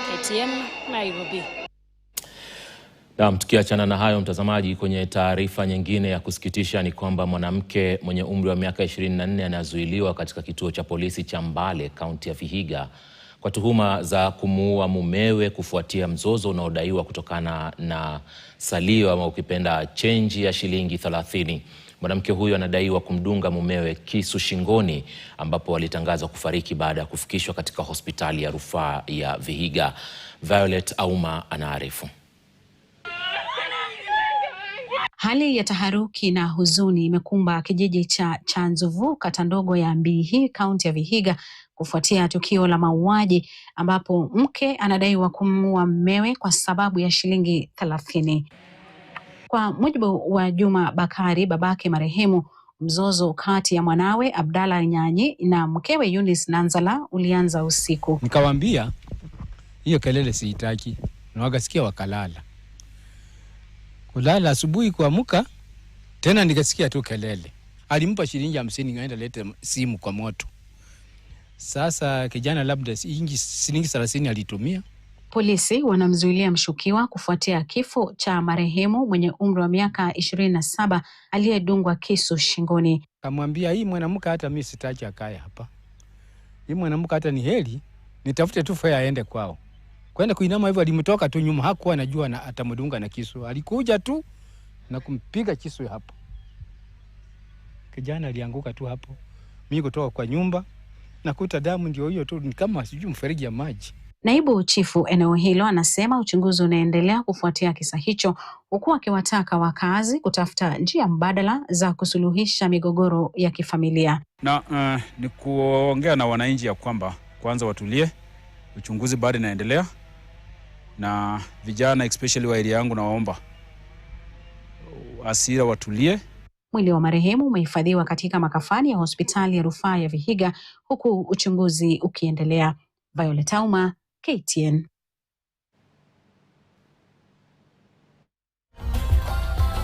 KTN Nairobi. Na tukiachana na hayo mtazamaji, kwenye taarifa nyingine ya kusikitisha ni kwamba mwanamke mwenye umri wa miaka 24 anazuiliwa katika kituo cha polisi cha Mbale, kaunti ya Vihiga, kwa tuhuma za kumuua mumewe kufuatia mzozo unaodaiwa kutokana na salio ama ukipenda chenji ya shilingi 30. Mwanamke huyo anadaiwa kumdunga mumewe kisu shingoni, ambapo walitangazwa kufariki baada ya kufikishwa katika hospitali ya rufaa ya Vihiga. Violet Auma anaarifu. Hali ya taharuki na huzuni imekumba kijiji cha Chanzovu, kata ndogo ya Mbihi, kaunti ya Vihiga, kufuatia tukio la mauaji ambapo mke anadaiwa kumuua mumewe kwa sababu ya shilingi 30. Kwa mujibu wa Juma Bakari, babake marehemu, mzozo kati ya mwanawe Abdalla Nyanyi na mkewe Eunice Nanzala ulianza usiku. Nikawaambia hiyo kelele siitaki, na wakasikia wakalala. Kulala, asubuhi kuamka tena nikasikia tu kelele. Alimpa shilingi 50 ngaenda lete simu kwa moto. Sasa kijana labda shilingi 30 alitumia. Polisi wanamzuilia mshukiwa kufuatia kifo cha marehemu mwenye umri wa miaka 27 aliyedungwa kisu shingoni. Kamwambia hii mwanamke hata mimi sitaki akae hapa. Hii mwanamke hata ni heri nitafute tu fare aende kwao. Kwenda kuinama hivyo alimtoka tu nyuma, hakuwa anajua na atamdunga na kisu. Alikuja tu na kumpiga kisu hapo. Kijana alianguka tu hapo. Mimi kutoka kwa nyumba nakuta damu ndio hiyo tu, ni kama sijui mfereji ya maji. Naibu chifu eneo hilo anasema uchunguzi unaendelea kufuatia kisa hicho, huku akiwataka wakazi kutafuta njia mbadala za kusuluhisha migogoro ya kifamilia. Na ni kuongea na wananchi ya kwamba kwanza watulie, uchunguzi bado unaendelea, na vijana especially wa area yangu nawaomba asira watulie. Mwili wa marehemu umehifadhiwa katika makafani ya hospitali ya rufaa ya Vihiga, huku uchunguzi ukiendelea. Violet Auma, KTN.